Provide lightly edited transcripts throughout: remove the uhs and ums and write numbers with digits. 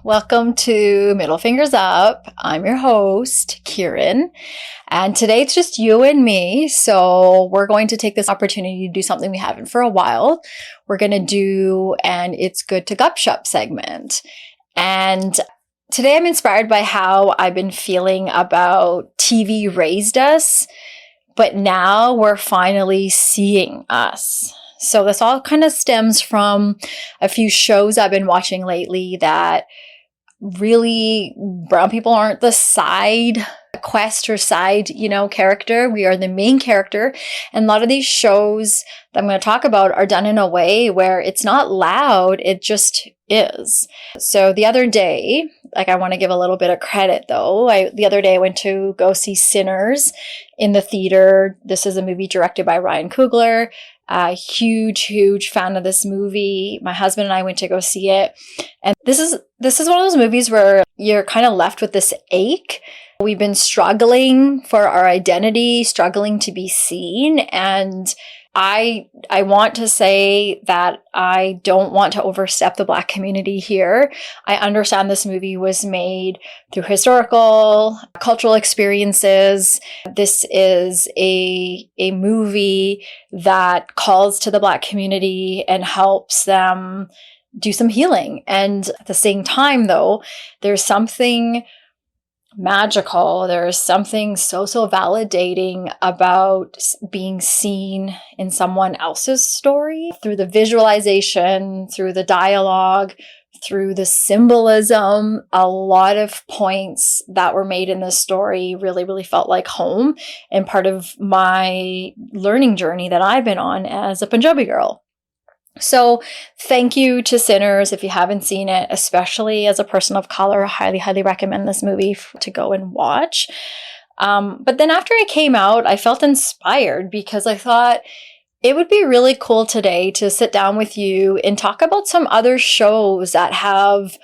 Welcome to Middle Fingers Up. I'm your host, Kieran, and today it's just you and me, so we're going to take this opportunity to do something we haven't for a while. We're going to do an It's Good to Gup Shup segment, and today I'm inspired by how I've been feeling about TV raised us, but now we're finally seeing us. So this all kind of stems from a few shows I've been watching lately that really brown people aren't the side quest or side, character. We are the main character. And a lot of these shows that I'm going to talk about are done in a way where it's not loud. It just is. So the other day, I want to give a little bit of credit though. The other day I went to go see Sinners in the theater. This is a movie directed by Ryan Coogler. Huge fan of this movie. My husband and I went to go see it. And this is one of those movies where you're kind of left with this ache. We've been struggling for our identity, struggling to be seen. And I want to say that I don't want to overstep the Black community here. I understand this movie was made through historical, cultural experiences. This is a movie that calls to the Black community and helps them do some healing. And at the same time, though, there's something magical. There's something so validating about being seen in someone else's story through the visualization, through the dialogue, through the symbolism. A lot of points that were made in this story really felt like home and part of my learning journey that I've been on as a Punjabi girl. So thank you to Sinners. If you haven't seen it, especially as a person of color, I highly recommend this movie to go and watch. But then after it came out, I felt inspired because I thought it would be really cool today to sit down with you and talk about some other shows that have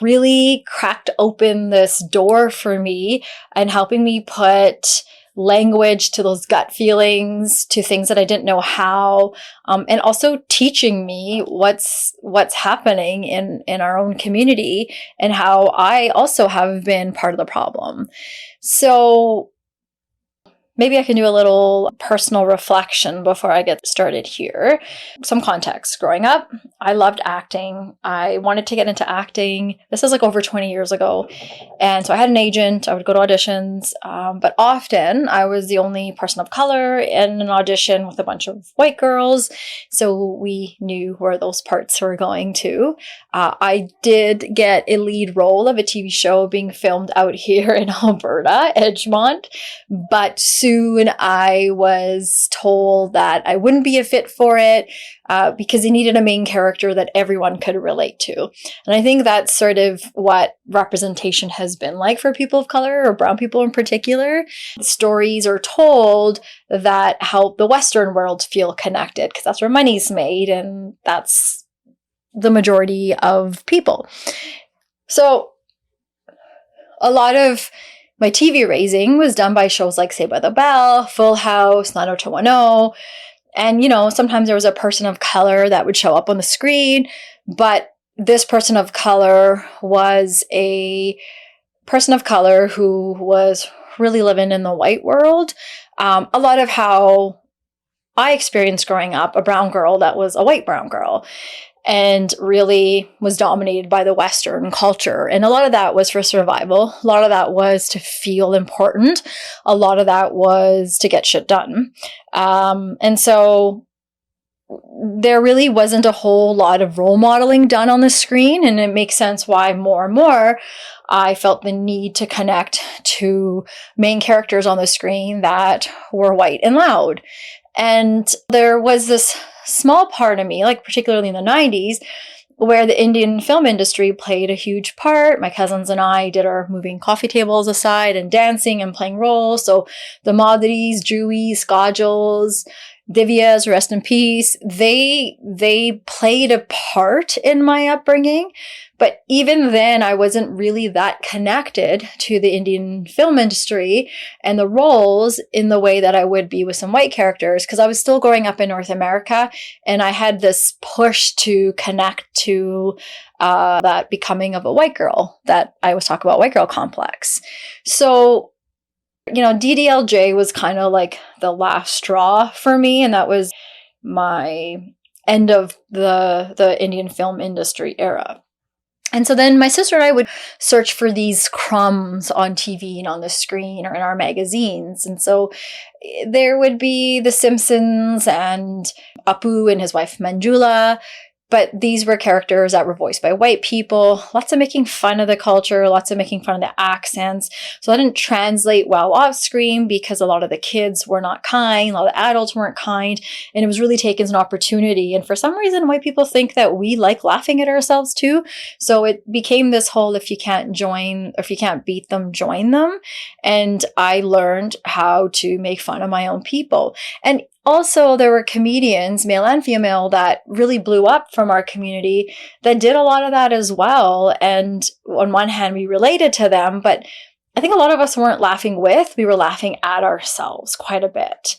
really cracked open this door for me and helping me put language to those gut feelings, to things that I didn't know how, and also teaching me what's happening in our own community and how I also have been part of the problem. So maybe I can do a little personal reflection before I get started here. Some context. Growing up, I loved acting. I wanted to get into acting. This is over 20 years ago. And so I had an agent. I would go to auditions. But often I was the only person of color in an audition with a bunch of white girls. So we knew where those parts were going to. I did get a lead role of a TV show being filmed out here in Alberta, Edgemont. But soon I was told that I wouldn't be a fit for it because they needed a main character that everyone could relate to. And I think that's sort of what representation has been like for people of color or brown people in particular. Stories are told that help the Western world feel connected because that's where money's made and that's the majority of people. So a lot of my TV raising was done by shows like Saved by the Bell, Full House, 90210. And, sometimes there was a person of color that would show up on the screen, but this person of color was a person of color who was really living in the white world. A lot of how I experienced growing up, a brown girl that was a white brown girl. And really was dominated by the Western culture. And a lot of that was for survival. A lot of that was to feel important. A lot of that was to get shit done. And so there really wasn't a whole lot of role modeling done on the screen. And it makes sense why more and more I felt the need to connect to main characters on the screen that were white and loud. And there was this small part of me, particularly in the 90s, where the Indian film industry played a huge part. My cousins and I did our moving coffee tables aside and dancing and playing roles. So the Madhurys, Juhis, Kajals, Divyas, rest in peace, they played a part in my upbringing. But even then, I wasn't really that connected to the Indian film industry and the roles in the way that I would be with some white characters, because I was still growing up in North America, and I had this push to connect to that becoming of a white girl that I was talking about, white girl complex. So, DDLJ was kind of like the last straw for me, and that was my end of the Indian film industry era. And so then my sister and I would search for these crumbs on TV and on the screen or in our magazines. And so there would be The Simpsons and Apu and his wife Manjula. But these were characters that were voiced by white people, lots of making fun of the culture, lots of making fun of the accents. So that didn't translate well off screen because a lot of the kids were not kind, a lot of the adults weren't kind, and it was really taken as an opportunity. And for some reason, white people think that we like laughing at ourselves too. So it became this whole, if you can't beat them, join them. And I learned how to make fun of my own people. And also, there were comedians, male and female, that really blew up from our community that did a lot of that as well. And on one hand, we related to them, but I think a lot of us weren't laughing with, we were laughing at ourselves quite a bit.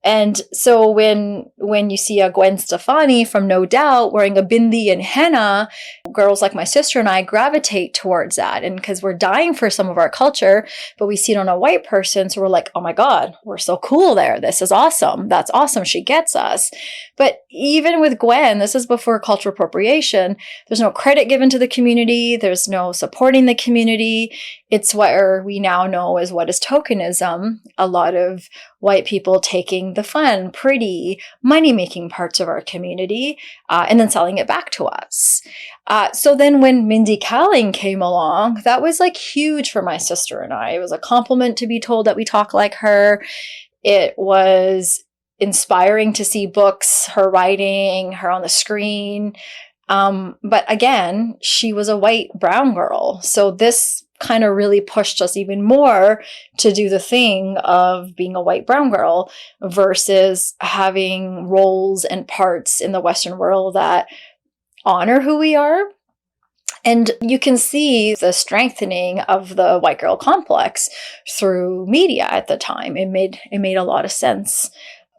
And so when you see a Gwen Stefani from No Doubt wearing a bindi and henna, girls like my sister and I gravitate towards that. And because we're dying for some of our culture, but we see it on a white person. So we're like, oh my God, we're so cool there. This is awesome. That's awesome. She gets us. But even with Gwen, this is before cultural appropriation. There's no credit given to the community. There's no supporting the community. It's what we now know as what is tokenism. A lot of white people taking the fun, pretty, money-making parts of our community and then selling it back to us. So then when Mindy Kaling came along, that was like huge for my sister and I. It was a compliment to be told that we talk like her. It was inspiring to see books, her writing, her on the screen. But again, she was a white brown girl. So this kind of really pushed us even more to do the thing of being a white brown girl versus having roles and parts in the Western world that honor who we are. And you can see the strengthening of the white girl complex through media at the time. It made a lot of sense.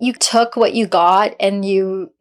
You took what you got and you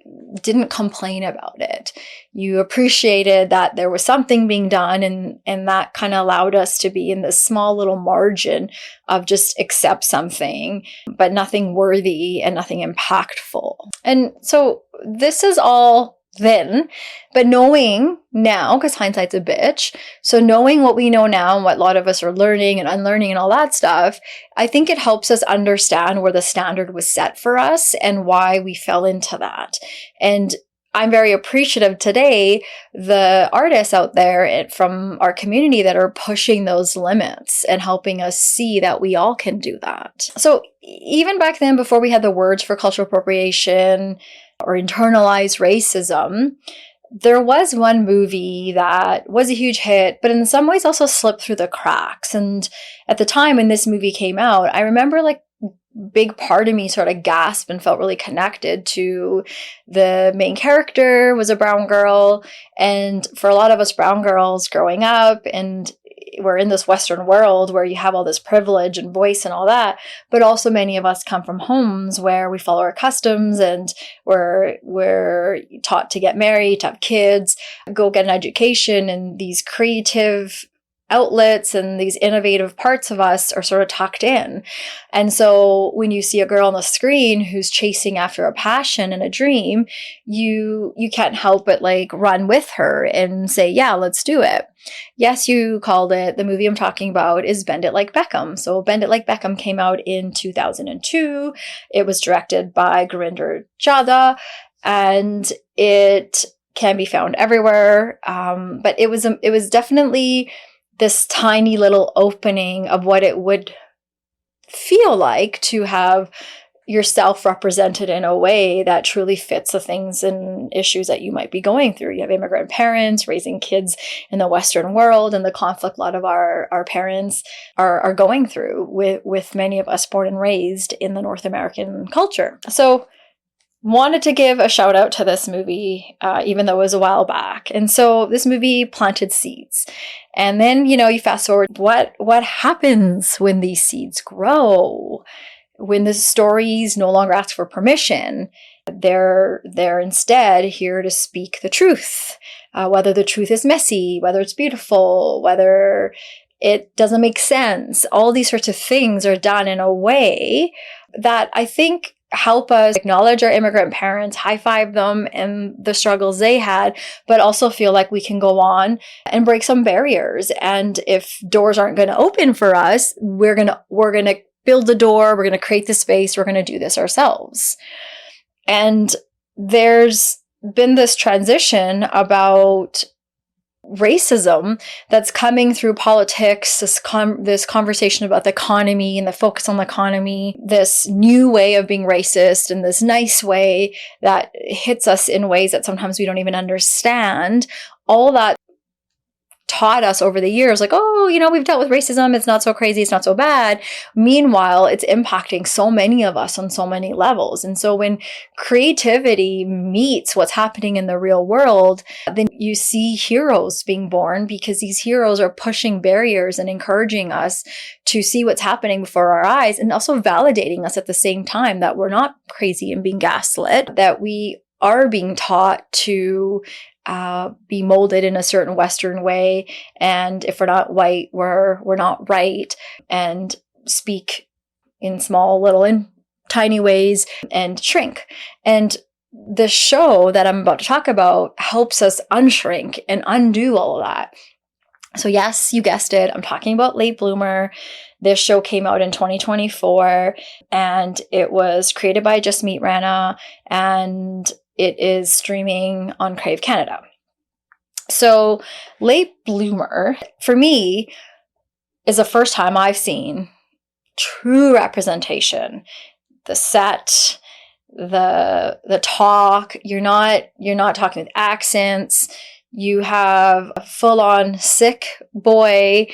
didn't complain about it. You appreciated that there was something being done, and that kind of allowed us to be in this small little margin of just accept something, but nothing worthy and nothing impactful. And so this is all then, but knowing now, because hindsight's a bitch, so knowing what we know now and what a lot of us are learning and unlearning and all that stuff, I think it helps us understand where the standard was set for us and why we fell into that. And I'm very appreciative today, the artists out there from our community that are pushing those limits and helping us see that we all can do that. So even back then, before we had the words for cultural appropriation or internalized racism, there was one movie that was a huge hit, but in some ways also slipped through the cracks. And at the time when this movie came out, I remember like big part of me sort of gasped and felt really connected to the main character was a brown girl. And for a lot of us brown girls growing up, and we're in this Western world where you have all this privilege and voice and all that, but also many of us come from homes where we follow our customs and we're taught to get married, to have kids, go get an education, and these creative outlets and these innovative parts of us are sort of tucked in. And so when you see a girl on the screen who's chasing after a passion and a dream, you can't help but like run with her and say, yeah, let's do it. Yes, you called it. The movie I'm talking about is Bend It Like Beckham. So Bend It Like Beckham came out in 2002. It was directed by Gurinder Chadha, and it can be found everywhere. But it was definitely this tiny little opening of what it would feel like to have yourself represented in a way that truly fits the things and issues that you might be going through. You have immigrant parents raising kids in the Western world, and the conflict a lot of our parents are going through with many of us born and raised in the North American culture. So wanted to give a shout out to this movie, even though it was a while back. And so this movie planted seeds. And then, you fast forward, what happens when these seeds grow? When the stories no longer ask for permission, they're instead here to speak the truth, whether the truth is messy, whether it's beautiful, whether it doesn't make sense. All these sorts of things are done in a way that I think help us acknowledge our immigrant parents, high-five them and the struggles they had, but also feel like we can go on and break some barriers. And if doors aren't going to open for us, we're going to build the door, we're going to create the space, we're going to do this ourselves. And there's been this transition about racism that's coming through politics, this conversation about the economy and the focus on the economy, this new way of being racist and this nice way that hits us in ways that sometimes we don't even understand. All that taught us over the years, like, we've dealt with racism, it's not so crazy, it's not so bad. Meanwhile, it's impacting so many of us on so many levels. And so when creativity meets what's happening in the real world, then you see heroes being born, because these heroes are pushing barriers and encouraging us to see what's happening before our eyes, and also validating us at the same time that we're not crazy and being gaslit, that we are being taught to be molded in a certain Western way, and if we're not white, we're not right, and speak in small, little, and tiny ways and shrink. And the show that I'm about to talk about helps us unshrink and undo all of that. So yes, you guessed it, I'm talking about Late Bloomer. This show came out in 2024, and it was created by Jasmeet Rana, and it is streaming on Crave Canada. So Late Bloomer, for me, is the first time I've seen true representation. The set, the talk, you're not talking with accents. You have a full-on sick boy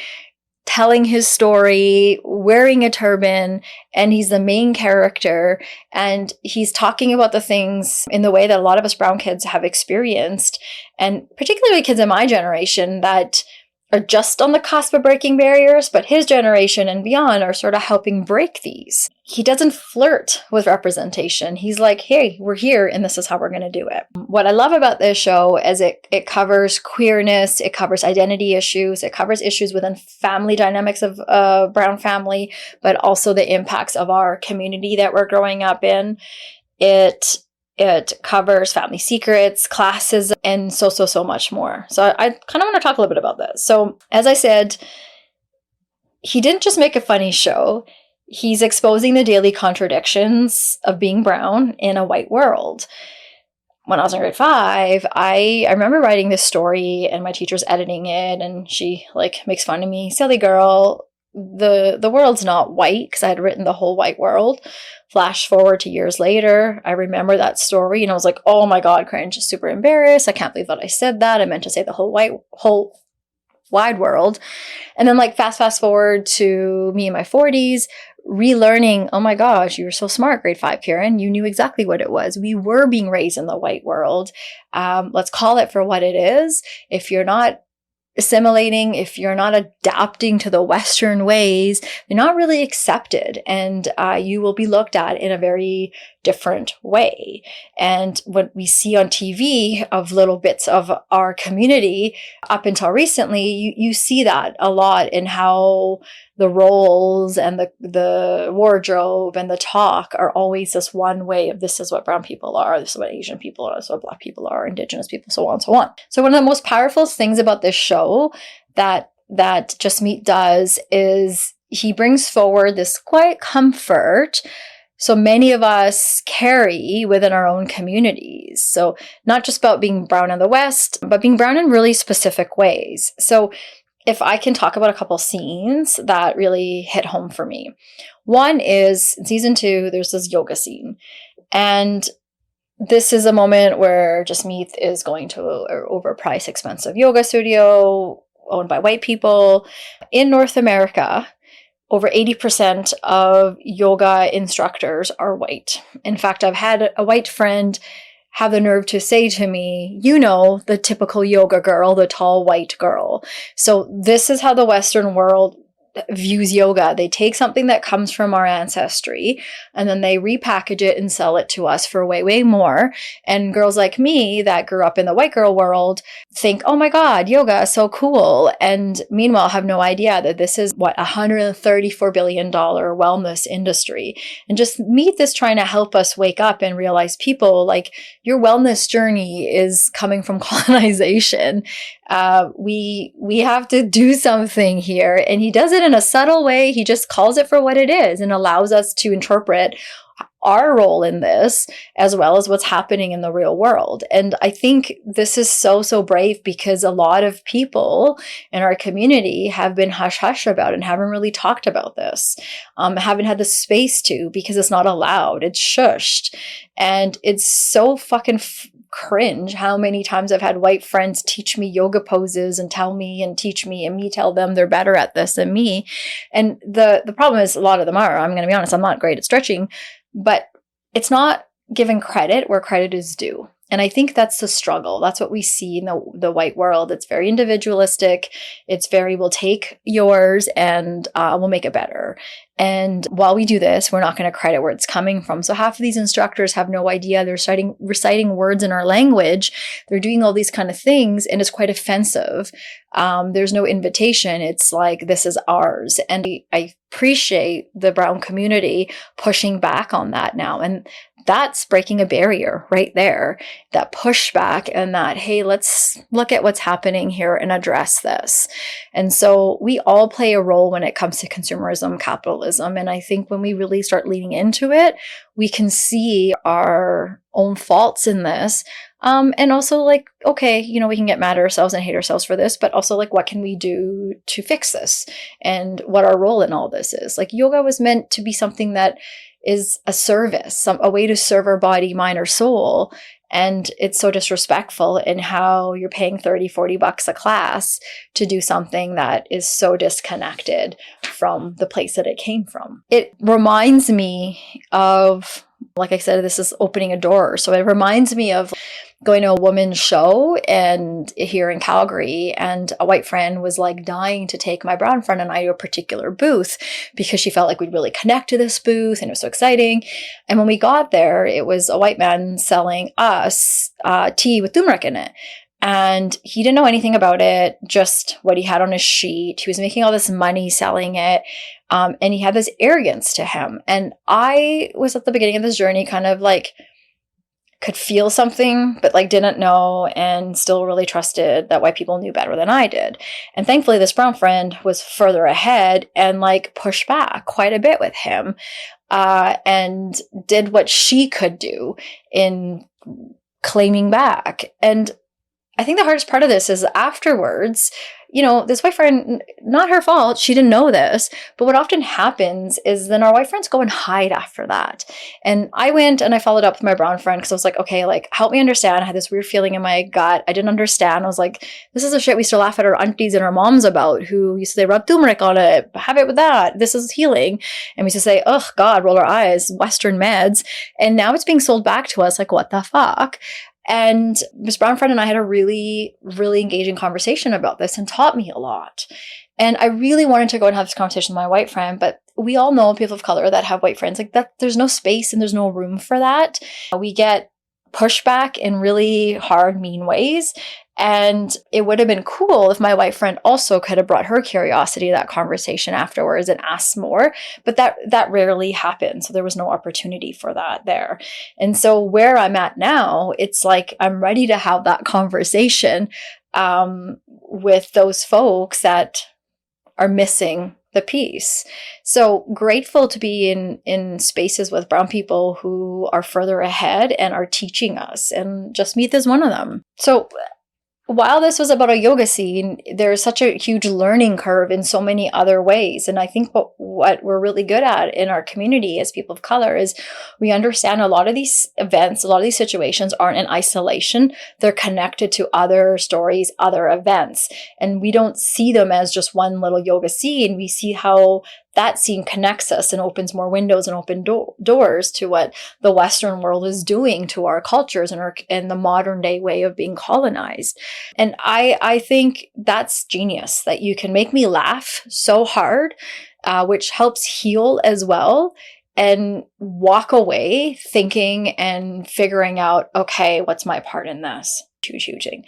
telling his story, wearing a turban, and he's the main character, and he's talking about the things in the way that a lot of us brown kids have experienced, and particularly kids in my generation that are just on the cusp of breaking barriers, but his generation and beyond are sort of helping break these. He doesn't flirt with representation. He's like, hey, we're here and this is how we're going to do it. What I love about this show is it covers queerness, it covers identity issues, it covers issues within family dynamics of a brown family, but also the impacts of our community that we're growing up in. It covers family secrets, classes, and so much more. So I kind of want to talk a little bit about this. So as I said, he didn't just make a funny show. He's exposing the daily contradictions of being brown in a white world. When I was in grade 5, I remember writing this story and my teacher's editing it, and she makes fun of me, silly girl. The world's not white, because I had written the whole white world. Flash forward to years later, I remember that story and I was like, oh my God, cringe, super embarrassed. I can't believe that I said that. I meant to say the whole wide world. And then fast forward to me in my 40s, relearning, oh my gosh, you were so smart, grade 5, Karen. You knew exactly what it was. We were being raised in the white world. Let's call it for what it is. If you're not assimilating, if you're not adapting to the Western ways, you're not really accepted, and you will be looked at in a very different way. And what we see on TV of little bits of our community up until recently, you see that a lot in how the roles and the wardrobe and the talk are always this one way of, this is what brown people are, this is what Asian people are, this is what black people are, indigenous people, so on and so on. So one of the most powerful things about this show that Jasmeet does is he brings forward this quiet comfort so many of us carry within our own communities. So not just about being brown in the West, but being brown in really specific ways. So if I can talk about a couple scenes that really hit home for me. One is in season 2, there's this yoga scene. And this is a moment where Jasmeet is going to an overpriced, expensive yoga studio owned by white people. In North America, over 80% of yoga instructors are white. In fact, I've had a white friend have the nerve to say to me, you know, the typical yoga girl, the tall white girl. So this is how the Western world views yoga. They take something that comes from our ancestry and then they repackage it and sell it to us for way, way more. And girls like me that grew up in the white girl world think, oh my God, yoga is so cool. And meanwhile, have no idea that this is $134 billion wellness industry. And just meet this trying to help us wake up and realize people, like, your wellness journey is coming from colonization. We have to do something here. And he does it in a subtle way. He just calls it for what it is and allows us to interpret our role in this as well as what's happening in the real world. And I think this is so, so brave because a lot of people in our community have been hush-hush about it and haven't really talked about this, haven't had the space to, because it's not allowed. It's shushed. And it's so fucking cringe how many times I've had white friends teach me yoga poses and tell me and teach me and me tell them they're better at this than me. And the problem is a lot of them are, I'm going to be honest, I'm not great at stretching, but it's not giving credit where credit is due. And I think that's the struggle. That's what we see in the white world. It's very individualistic. It's very, we'll take yours and we'll make it better. And while we do this, we're not going to credit where it's coming from. So half of these instructors have no idea. They're reciting words in our language. They're doing all these kind of things, and it's quite offensive. There's no invitation. It's like, this is ours. And I appreciate the brown community pushing back on that now. And that's breaking a barrier right there, that pushback and that, hey, let's look at what's happening here and address this. And so we all play a role when it comes to consumerism, capitalism. And I think when we really start leaning into it, we can see our own faults in this. And also like, okay, you know, we can get mad at ourselves and hate ourselves for this, but also like, what can we do to fix this? And what our role in all this is. Like, yoga was meant to be something that is a service, a way to serve our body, mind, or soul. And it's so disrespectful in how you're paying $30-$40 a class to do something that is so disconnected from the place that it came from. It reminds me of, like I said, this is opening a door. So it reminds me of going to a woman's show and here in Calgary, and a white friend was like dying to take my brown friend and I to a particular booth because she felt like we'd really connect to this booth and it was so exciting. And when we got there, it was a white man selling us tea with turmeric in it. And he didn't know anything about it, just what he had on his sheet. He was making all this money selling it. And he had this arrogance to him. And I was at the beginning of this journey kind of like, could feel something, but like didn't know, and still really trusted that white people knew better than I did. And thankfully this brown friend was further ahead and like pushed back quite a bit with him, and did what she could do in claiming back. And I think the hardest part of this is afterwards, you know, this white friend, not her fault, she didn't know this, but what often happens is then our white friends go and hide after that. And I went and I followed up with my brown friend because I was like, okay, like, help me understand. I had this weird feeling in my gut. I didn't understand. I was like, this is the shit we used to laugh at our aunties and our moms about, who used to say, rub turmeric on it, have it with that. This is healing. And we used to say, oh God, roll our eyes, Western meds. And now it's being sold back to us like, what the fuck? And Miss Brown friend and I had a really, really engaging conversation about this and taught me a lot. And I really wanted to go and have this conversation with my white friend, but we all know people of color that have white friends like that. There's no space and there's no room for that. We get pushback in really hard, mean ways. And it would have been cool if my white friend also could have brought her curiosity to that conversation afterwards and asked more, but that rarely happened. So there was no opportunity for that there. And so where I'm at now, it's like I'm ready to have that conversation with those folks that are missing the piece. So grateful to be in spaces with brown people who are further ahead and are teaching us, and Jasmeet is one of them. So while this was about a yoga scene, there's such a huge learning curve in so many other ways. And I think what we're really good at in our community as people of color is we understand a lot of these events, a lot of these situations aren't in isolation. They're connected to other stories, other events. And we don't see them as just one little yoga scene. We see how that scene connects us and opens more windows and open doors to what the Western world is doing to our cultures and the modern day way of being colonized. And I think that's genius, that you can make me laugh so hard, which helps heal as well, and walk away thinking and figuring out, okay, what's my part in this? Huge thing.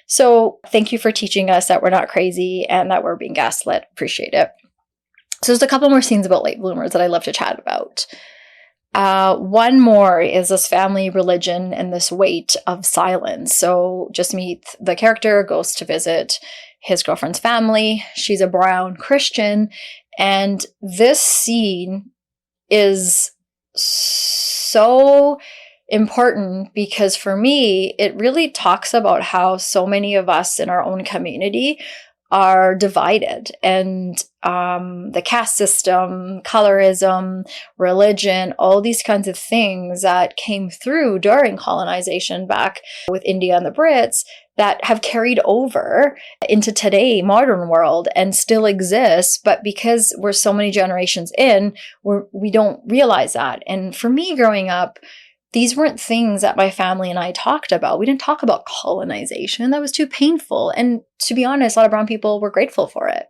So thank you for teaching us that we're not crazy and that we're being gaslit. Appreciate it. So there's a couple more scenes about late bloomers that I love to chat about. One more is this family religion and this weight of silence. So Jasmeet, the character, goes to visit his girlfriend's family. She's a brown Christian. And this scene is so important because for me, it really talks about how so many of us in our own community are divided, and the caste system, colorism, religion, all these kinds of things that came through during colonization back with India and the Brits that have carried over into today, modern world, and still exists. But because we're so many generations in, we don't realize that. And for me growing up, these weren't things that my family and I talked about. We didn't talk about colonization. That was too painful. And to be honest, a lot of brown people were grateful for it.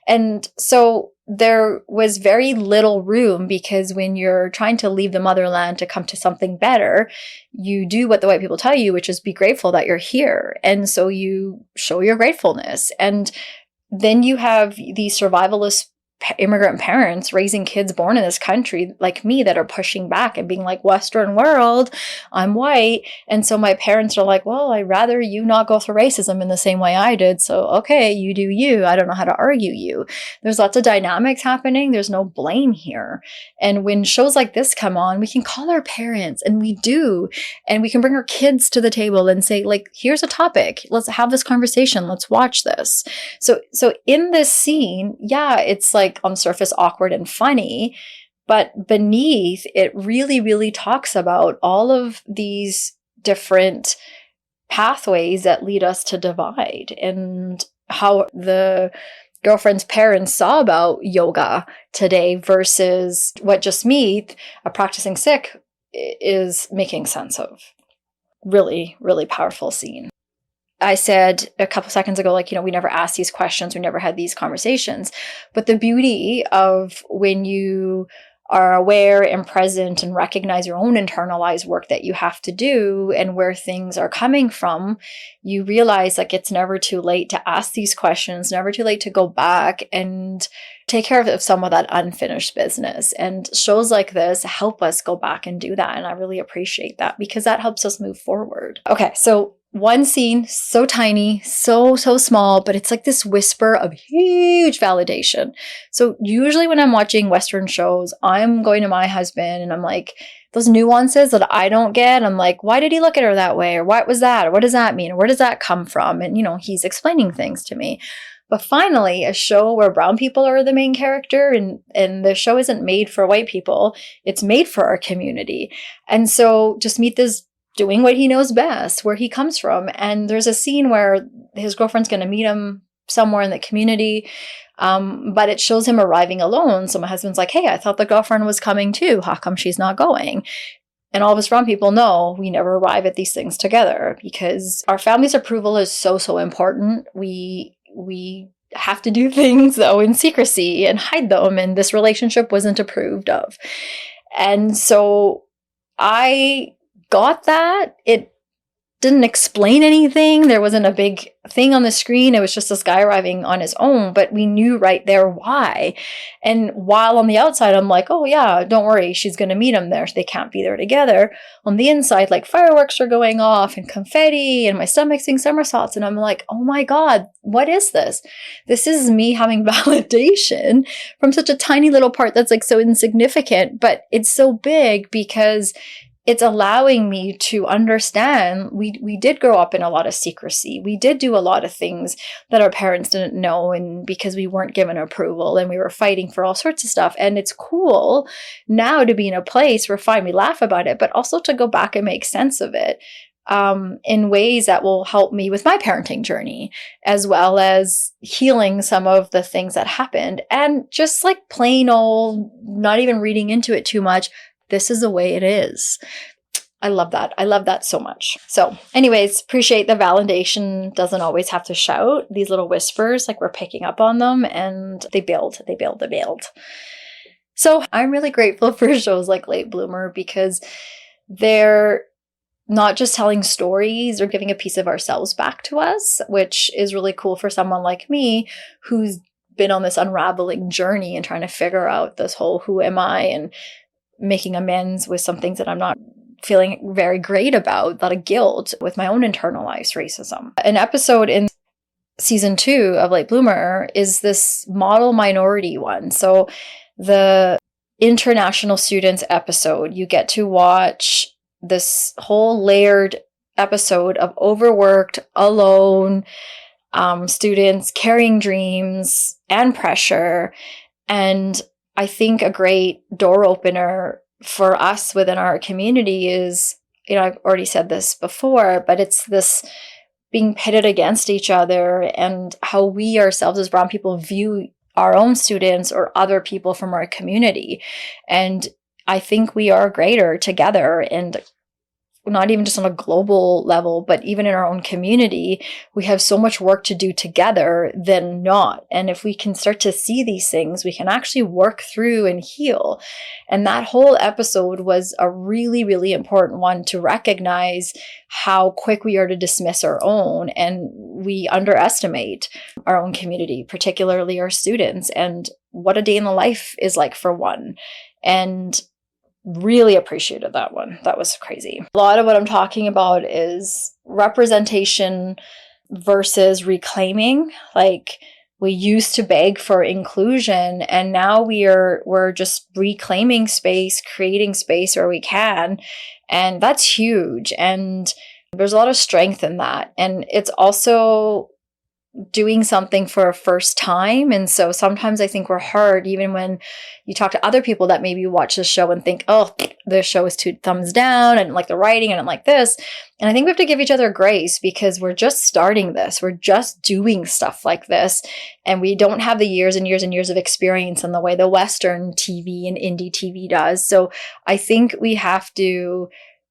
And so there was very little room, because when you're trying to leave the motherland to come to something better, you do what the white people tell you, which is be grateful that you're here. And so you show your gratefulness. And then you have these survivalist immigrant parents raising kids born in this country like me that are pushing back and being like, Western world, I'm white. And so my parents are like, well, I'd rather you not go through racism in the same way I did. So, okay, you do you. I don't know how to argue you. There's lots of dynamics happening. There's no blame here. And when shows like this come on, we can call our parents, and we do. And we can bring our kids to the table and say, like, here's a topic. Let's have this conversation. Let's watch this. So in this scene, yeah, it's like on surface awkward and funny, but beneath it really, really talks about all of these different pathways that lead us to divide, and how the girlfriend's parents saw about yoga today versus what Jasmeet, a practicing Sikh, is making sense of. Really, really powerful scene. I said a couple seconds ago, like, we never asked these questions. We never had these conversations. But the beauty of when you are aware and present and recognize your own internalized work that you have to do and where things are coming from, you realize like it's never too late to ask these questions, never too late to go back and take care of some of that unfinished business. And shows like this help us go back and do that. And I really appreciate that, because that helps us move forward. Okay, so one scene, so tiny, so small, but it's like this whisper of huge validation. So usually when I'm watching Western shows, I'm going to my husband and I'm like, those nuances that I don't get, I'm like, why did he look at her that way? Or what was that? Or what does that mean? Or where does that come from? And, he's explaining things to me. But finally, a show where brown people are the main character, and the show isn't made for white people, it's made for our community. And so Jasmeet is doing what he knows best, where he comes from. And there's a scene where his girlfriend's going to meet him somewhere in the community, but it shows him arriving alone. So my husband's like, hey, I thought the girlfriend was coming too. How come she's not going? And all of us brown people know we never arrive at these things together, because our family's approval is so important. We have to do things, though, in secrecy and hide them. And this relationship wasn't approved of. And so I got that. It didn't explain anything. There wasn't a big thing on the screen. It was just this guy arriving on his own, but we knew right there why. And while on the outside, I'm like, oh yeah, don't worry, she's going to meet him there. They can't be there together. On the inside, like fireworks are going off and confetti and my stomach's doing somersaults. And I'm like, oh my God, what is this? This is me having validation from such a tiny little part that's like so insignificant, but it's so big because it's allowing me to understand we did grow up in a lot of secrecy. We did do a lot of things that our parents didn't know, and because we weren't given approval and we were fighting for all sorts of stuff. And it's cool now to be in a place where fine, we laugh about it, but also to go back and make sense of it in ways that will help me with my parenting journey, as well as healing some of the things that happened. And just like plain old, not even reading into it too much, this is the way it is. I love that. I love that so much. So anyways, appreciate the validation. Doesn't always have to shout. These little whispers, like we're picking up on them, and they build. So I'm really grateful for shows like Late Bloomer, because they're not just telling stories or giving a piece of ourselves back to us, which is really cool for someone like me who's been on this unraveling journey and trying to figure out this whole who am I, and making amends with some things that I'm not feeling very great about, a lot of guilt with my own internalized racism. An episode in season 2 of Late Bloomer is this model minority one. So the international students episode, you get to watch this whole layered episode of overworked, alone students carrying dreams and pressure. And I think a great door opener for us within our community is, I've already said this before, but it's this being pitted against each other and how we ourselves as brown people view our own students or other people from our community. And I think we are greater together, and not even just on a global level, but even in our own community, we have so much work to do together than not. And if we can start to see these things, we can actually work through and heal. And that whole episode was a really, really important one to recognize how quick we are to dismiss our own, and we underestimate our own community, particularly our students, and what a day in the life is like for one. And really appreciated that one. That was crazy. A lot of what I'm talking about is representation versus reclaiming. Like, we used to beg for inclusion, and now we're just reclaiming space, creating space where we can. And that's huge. And there's a lot of strength in that. And it's also doing something for a first time. And so sometimes I think we're hard, even when you talk to other people that maybe watch the show and think, oh, this show is 2 thumbs down, and like the writing and like this. And I think we have to give each other grace, because we're just starting this. We're just doing stuff like this. And we don't have the years and years and years of experience in the way the Western TV and indie TV does. So I think we have to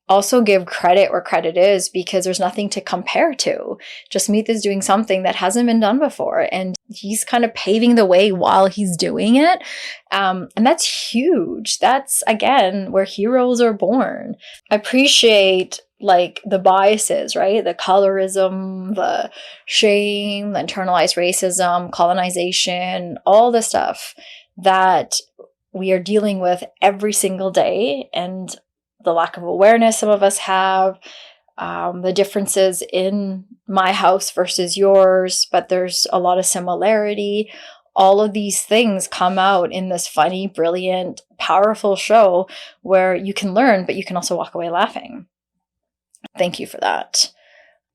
also give credit where credit is, because there's nothing to compare to. Just Meath is doing something that hasn't been done before, and he's kind of paving the way while he's doing it. And that's huge. That's, again, where heroes are born. I appreciate like the biases, right? The colorism, the shame, the internalized racism, colonization, all the stuff that we are dealing with every single day, and the lack of awareness some of us have, the differences in my house versus yours, but there's a lot of similarity. All of these things come out in this funny, brilliant, powerful show where you can learn, but you can also walk away laughing. Thank you for that.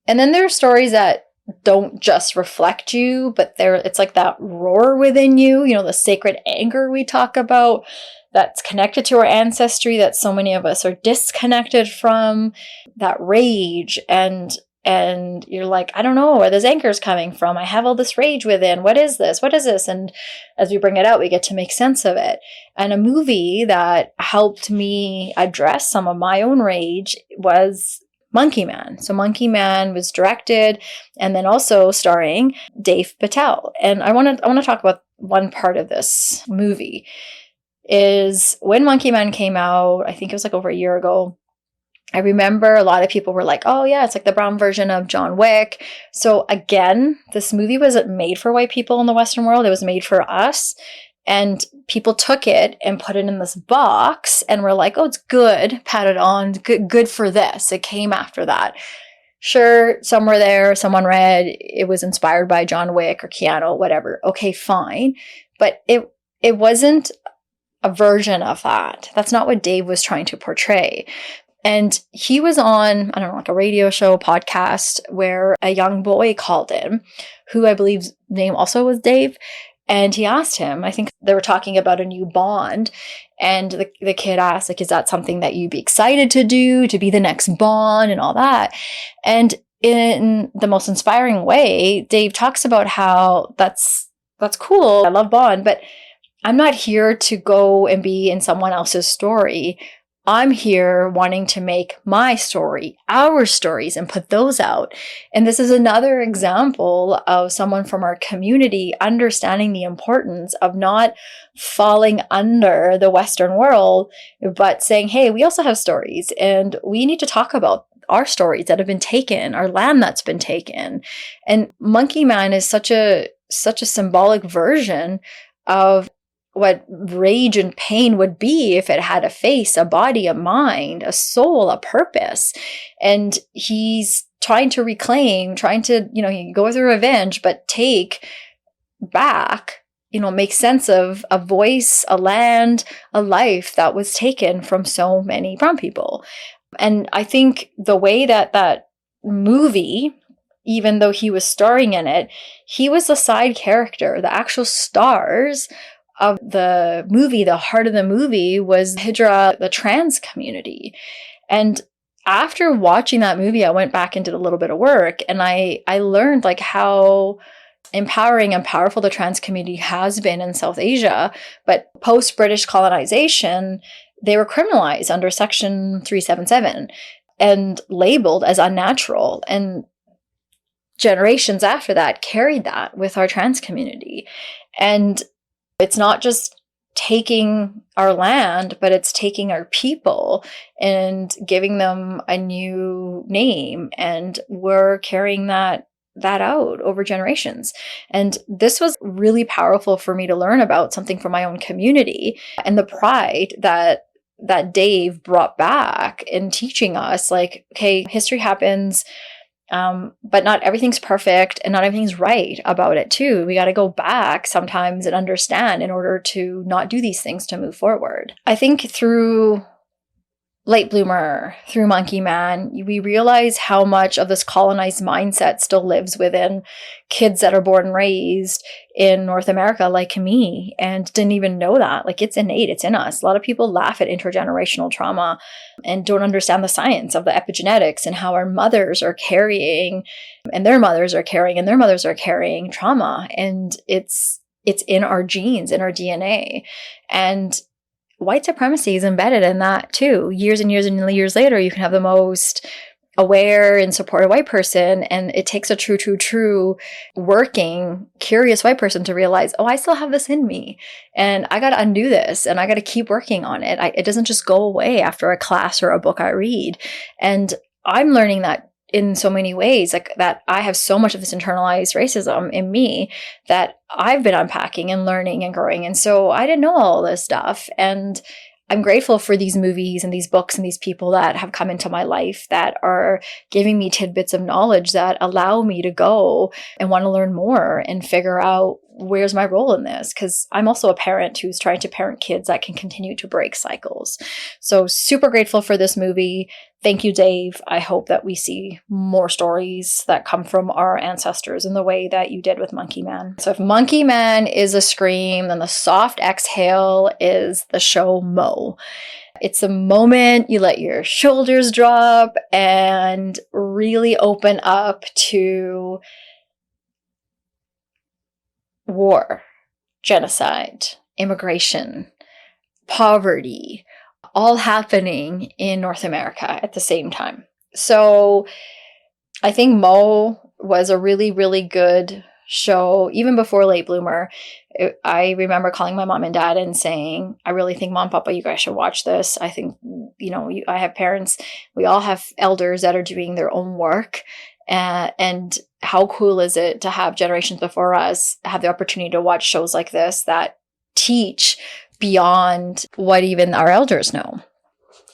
And then there are stories that don't just reflect you, but it's like that roar within you, the sacred anger we talk about, that's connected to our ancestry that so many of us are disconnected from, that rage. And you're like, I don't know where this anger is coming from. I have all this rage within. What is this? What is this? And as we bring it out, we get to make sense of it. And a movie that helped me address some of my own rage was Monkey Man. So Monkey Man was directed and then also starring Dave Patel. And I want to talk about one part of this movie. Is when Monkey Man came out, I think it was like over a year ago, I remember a lot of people were like, oh yeah, it's like the brown version of John Wick. So again, this movie wasn't made for white people in the Western world. It was made for us. And people took it and put it in this box and were like, oh, it's good, pat it on, good for this. It came after that. Sure, somewhere there, someone read it was inspired by John Wick or Keanu, whatever. Okay, fine. But it wasn't a version of that. That's not what Dave was trying to portray. And he was on, I don't know, like a radio show, podcast, where a young boy called in, who I believe's name also was Dave. And he asked him, I think they were talking about a new Bond. And the kid asked, like, is that something that you'd be excited to do, to be the next Bond and all that? And in the most inspiring way, Dave talks about how that's cool. I love Bond, but I'm not here to go and be in someone else's story. I'm here wanting to make my story, our stories, and put those out. And this is another example of someone from our community understanding the importance of not falling under the Western world, but saying, hey, we also have stories and we need to talk about our stories that have been taken, our land that's been taken. And Monkey Man is such a symbolic version of what rage and pain would be if it had a face, a body, a mind, a soul, a purpose. And he's trying to reclaim, trying to, go through revenge, but take back, make sense of a voice, a land, a life that was taken from so many brown people. And I think the way that movie, even though he was starring in it, he was the side character. The actual stars of the movie, the heart of the movie, was Hijra, the trans community. And after watching that movie, I went back and did a little bit of work, and I learned like how empowering and powerful the trans community has been in South Asia. But post-British colonization, they were criminalized under Section 377 and labeled as unnatural. And generations after that carried that with our trans community. And it's not just taking our land, but it's taking our people and giving them a new name. And we're carrying that out over generations. And this was really powerful for me to learn about something from my own community, and the pride that Dave brought back in teaching us, like, okay, history happens, but not everything's perfect and not everything's right about it too. We got to go back sometimes and understand in order to not do these things, to move forward. I think through Late Bloomer, through Monkey Man, we realize how much of this colonized mindset still lives within kids that are born and raised in North America, like me, and didn't even know that. Like, it's innate, it's in us. A lot of people laugh at intergenerational trauma and don't understand the science of the epigenetics and how our mothers are carrying, and their mothers are carrying, and their mothers are carrying trauma. And it's in our genes, in our DNA. And white supremacy is embedded in that too. Years and years and years later, you can have the most aware and supportive white person, and it takes a true working, curious white person to realize, oh, I still have this in me, and I got to undo this, and I got to keep working on it. It doesn't just go away after a class or a book I read. And I'm learning that in so many ways, like that I have so much of this internalized racism in me that I've been unpacking and learning and growing. And so I didn't know all this stuff. And I'm grateful for these movies and these books and these people that have come into my life that are giving me tidbits of knowledge that allow me to go and want to learn more and figure out where's my role in this, because I'm also a parent who's trying to parent kids that can continue to break cycles. So super grateful for this movie. Thank you, Dave. I hope that we see more stories that come from our ancestors in the way that you did with Monkey Man. So if Monkey Man is a scream, then the soft exhale is the show Mo. It's a moment you let your shoulders drop and really open up to war, genocide, immigration, poverty, all happening in North America at the same time. So I think Mo was a really, really good show, even before Late Bloomer. I remember calling my mom and dad and saying, I really think Mom, Papa, you guys should watch this. I think, I have parents, we all have elders that are doing their own work. And how cool is it to have generations before us have the opportunity to watch shows like this that teach beyond what even our elders know.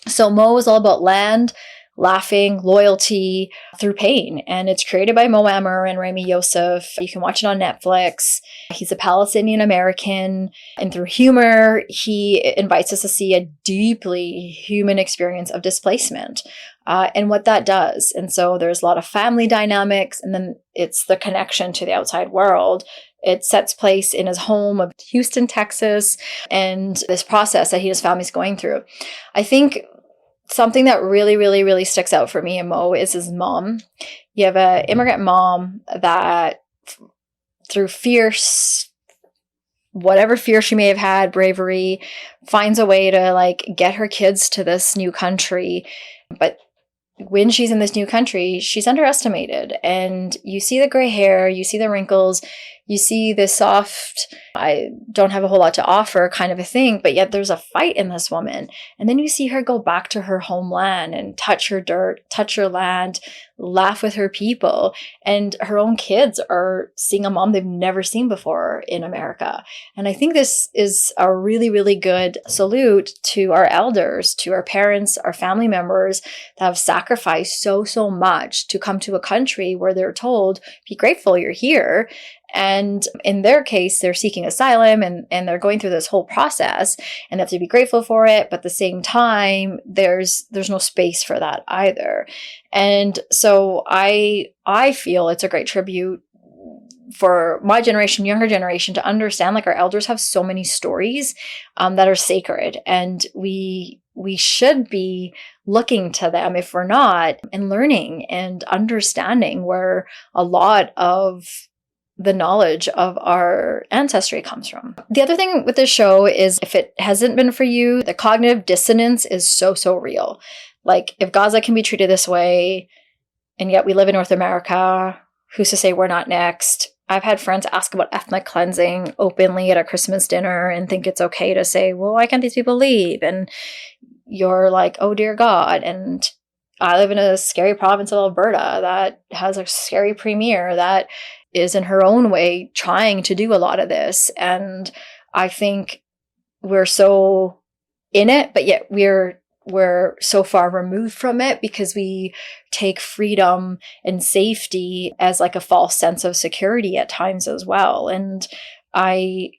So Mo is all about land, laughing, loyalty through pain. And it's created by Mo Amer and Rami Youssef. You can watch it on Netflix. He's a Palestinian American. And through humor, he invites us to see a deeply human experience of displacement and what that does. And so there's a lot of family dynamics, and then it's the connection to the outside world. It sets place in his home of Houston, Texas, and this process that he and his family's going through. I think something that really, really, really sticks out for me and Mo is his mom. You have an immigrant mom that through whatever fear she may have had, bravery, finds a way to like get her kids to this new country. But when she's in this new country, she's underestimated. And you see the gray hair, you see the wrinkles, you see this soft, I don't have a whole lot to offer kind of a thing, but yet there's a fight in this woman. And then you see her go back to her homeland and touch her dirt, touch her land, laugh with her people. And her own kids are seeing a mom they've never seen before in America. And I think this is a really, really good salute to our elders, to our parents, our family members that have sacrificed so, so much to come to a country where they're told, be grateful you're here. And in their case, they're seeking asylum and they're going through this whole process and they have to be grateful for it. But at the same time, there's no space for that either. And so I feel it's a great tribute for my generation, younger generation, to understand like our elders have so many stories that are sacred, and we should be looking to them if we're not, and learning and understanding where a lot of the knowledge of our ancestry comes from. The other thing with this show is if it hasn't been for you, the cognitive dissonance is so, so real. Like if Gaza can be treated this way, and yet we live in North America, who's to say we're not next? I've had friends ask about ethnic cleansing openly at a Christmas dinner and think it's okay to say, well, why can't these people leave? And you're like, oh dear God. And I live in a scary province of Alberta that has a scary premier that is in her own way trying to do a lot of this. And I think we're so in it, but yet we're so far removed from it because we take freedom and safety as like a false sense of security at times as well. And I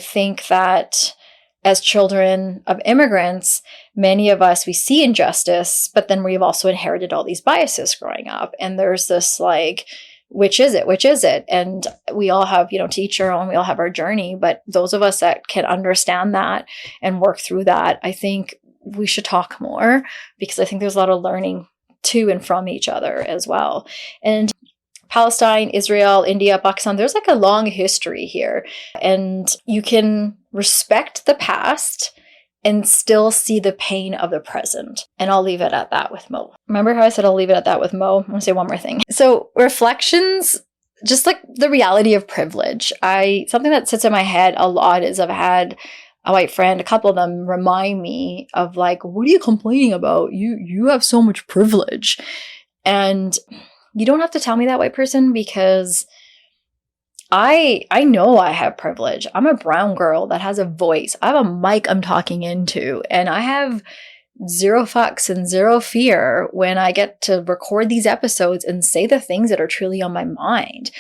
think that as children of immigrants, many of us, we see injustice, but then we've also inherited all these biases growing up. And there's this like, which is it? Which is it? And we all have, to each our own, we all have our journey. But those of us that can understand that and work through that, I think we should talk more, because I think there's a lot of learning to and from each other as well. And Palestine, Israel, India, Pakistan, there's like a long history here. And you can respect the past and still see the pain of the present. And I'll leave it at that with Mo. Remember how I said I'll leave it at that with Mo? I'm gonna say one more thing. So reflections, just like the reality of privilege. Something that sits in my head a lot is I've had a white friend, a couple of them remind me of like, what are you complaining about? You have so much privilege. And you don't have to tell me that, white person, because I know I have privilege. I'm a brown girl that has a voice. I have a mic I'm talking into, and I have zero fucks and zero fear when I get to record these episodes and say the things that are truly on my mind.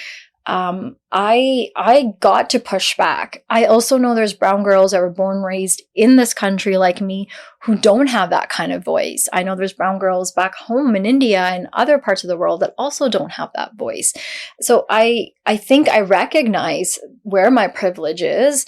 I got to push back. I also know there's brown girls that were born and raised in this country like me who don't have that kind of voice. I know there's brown girls back home in India and other parts of the world that also don't have that voice. So I think I recognize where my privilege is.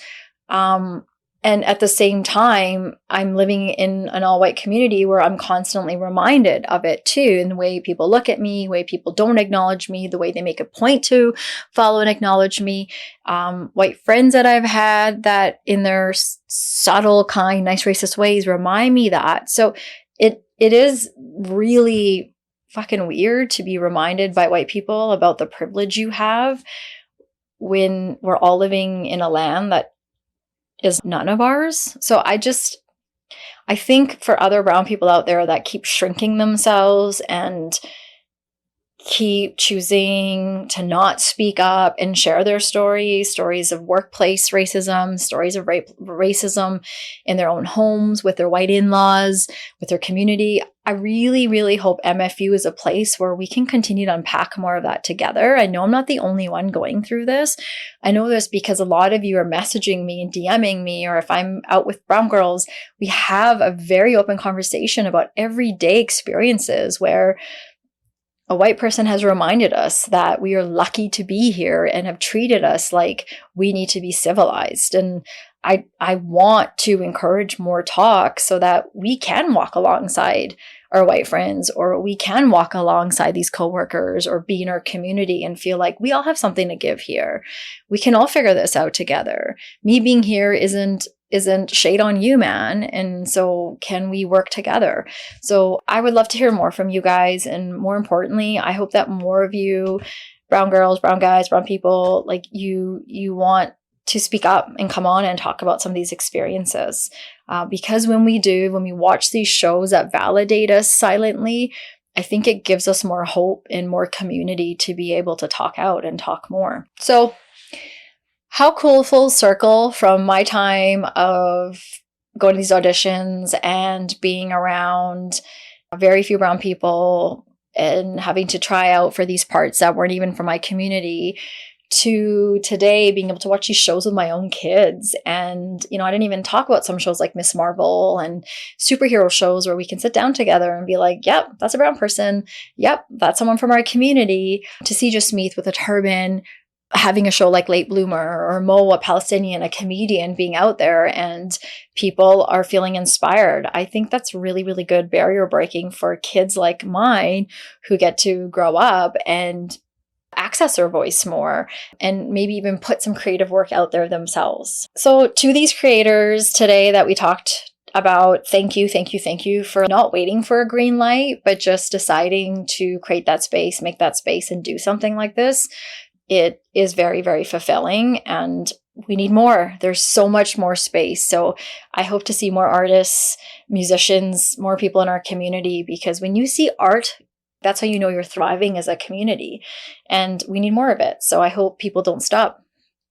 And at the same time, I'm living in an all-white community where I'm constantly reminded of it too, in the way people look at me, the way people don't acknowledge me, the way they make a point to follow and acknowledge me. White friends that I've had that in their subtle, kind, nice, racist ways remind me that. So it is really fucking weird to be reminded by white people about the privilege you have when we're all living in a land that is none of ours. So I think for other brown people out there that keep shrinking themselves and keep choosing to not speak up and share their stories of workplace racism, stories of racism in their own homes, with their white in-laws, with their community. I really, really hope MFU is a place where we can continue to unpack more of that together. I know I'm not the only one going through this. I know this because a lot of you are messaging me and DMing me, or if I'm out with brown girls, we have a very open conversation about everyday experiences where a white person has reminded us that we are lucky to be here and have treated us like we need to be civilized. And I want to encourage more talk so that we can walk alongside our white friends, or we can walk alongside these coworkers, or be in our community and feel like we all have something to give here. We can all figure this out together. Me being here isn't shade on you, man. And so can we work together? So I would love to hear more from you guys. And more importantly, I hope that more of you, brown girls, brown guys, brown people, like you want to speak up and come on and talk about some of these experiences. Because when we watch these shows that validate us silently, I think it gives us more hope and more community to be able to talk out and talk more. So how cool, full circle from my time of going to these auditions and being around very few brown people and having to try out for these parts that weren't even from my community, to today being able to watch these shows with my own kids. And, I didn't even talk about some shows like Miss Marvel and superhero shows where we can sit down together and be like, yep, that's a brown person. Yep, that's someone from our community. To see just Meath with a turban, having a show like Late Bloomer, or Mo, a Palestinian, a comedian, being out there and people are feeling inspired. I think that's really, really good barrier breaking for kids like mine who get to grow up and access their voice more and maybe even put some creative work out there themselves. So to these creators today that we talked about, thank you for not waiting for a green light, but just deciding to create that space, make that space, and do something like this. It is very, very fulfilling, and we need more. There's so much more space. So I hope to see more artists, musicians, more people in our community, because when you see art, that's how you know you're thriving as a community, and we need more of it. So I hope people don't stop.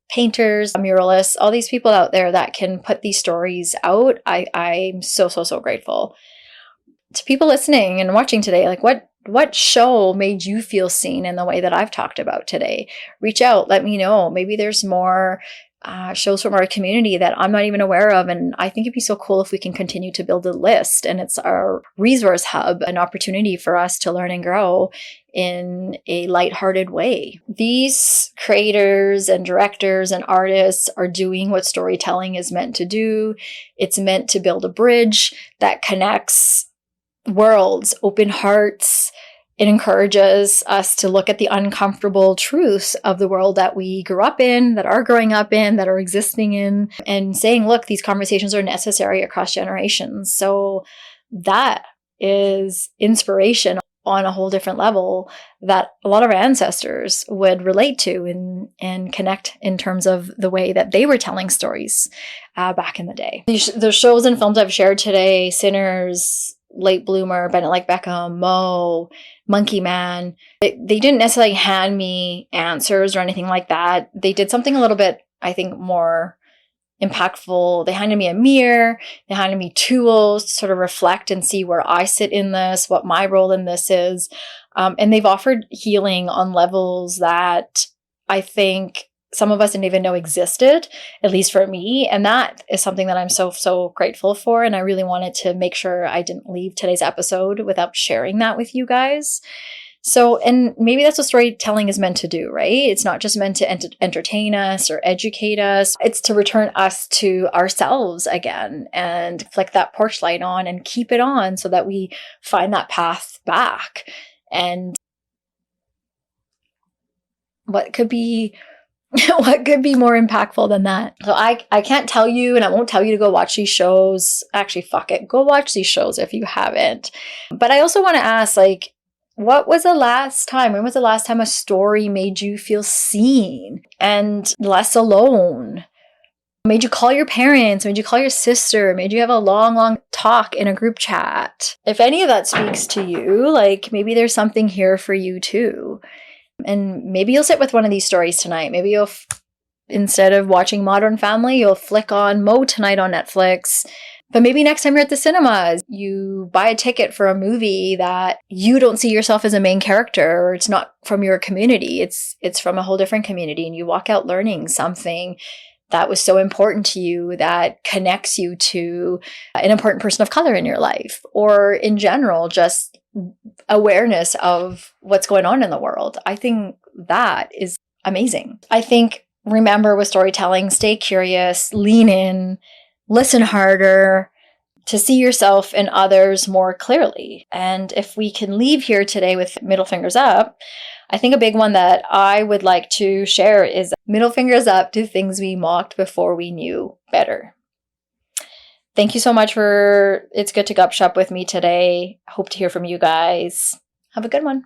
Painters, muralists, all these people out there that can put these stories out. I'm so grateful. To people listening and watching today, like what show made you feel seen in the way that I've talked about today? Reach out, let me know. Maybe there's more shows from our community that I'm not even aware of. And I think it'd be so cool if we can continue to build a list, and it's our resource hub, an opportunity for us to learn and grow in a lighthearted way. These creators and directors and artists are doing what storytelling is meant to do. It's meant to build a bridge that connects worlds, open hearts. It encourages us to look at the uncomfortable truths of the world that we grew up in, that are growing up in, that are existing in, and saying, look, these conversations are necessary across generations. So that is inspiration on a whole different level that a lot of our ancestors would relate to and connect in terms of the way that they were telling stories back in the day. The shows and films I've shared today, Sinners, Late Bloomer, Bend It Like Beckham, Mo, Monkey Man, they didn't necessarily hand me answers or anything like that. They did something a little bit, I think, more impactful. They handed me a mirror. They handed me tools to sort of reflect and see where I sit in this, what my role in this is. And they've offered healing on levels that I think some of us didn't even know existed, at least for me. And that is something that I'm so grateful for. And I really wanted to make sure I didn't leave today's episode without sharing that with you guys. So, and maybe that's what storytelling is meant to do, right? It's not just meant to entertain us or educate us. It's to return us to ourselves again and flick that porch light on and keep it on so that we find that path back. And what could be more impactful than that? So I can't tell you, and I won't tell you to go watch these shows. Actually, fuck it. Go watch these shows if you haven't. But I also want to ask, like, when was the last time a story made you feel seen and less alone? Made you call your parents, made you call your sister, made you have a long, long talk in a group chat. If any of that speaks to you, like maybe there's something here for you too. And maybe you'll sit with one of these stories tonight. Maybe you'll, instead of watching Modern Family, you'll flick on Mo Tonight on Netflix. But maybe next time you're at the cinemas, you buy a ticket for a movie that you don't see yourself as a main character, or it's not from your community. It's from a whole different community, and you walk out learning something that was so important to you, that connects you to an important person of color in your life, or in general, just awareness of what's going on in the world. I think that is amazing. I think, remember with storytelling, stay curious, lean in, listen harder to see yourself and others more clearly. And if we can leave here today with middle fingers up, I think a big one that I would like to share is middle fingers up to things we mocked before we knew better. Thank you so much for It's Good to Gup Shup with me today. Hope to hear from you guys. Have a good one.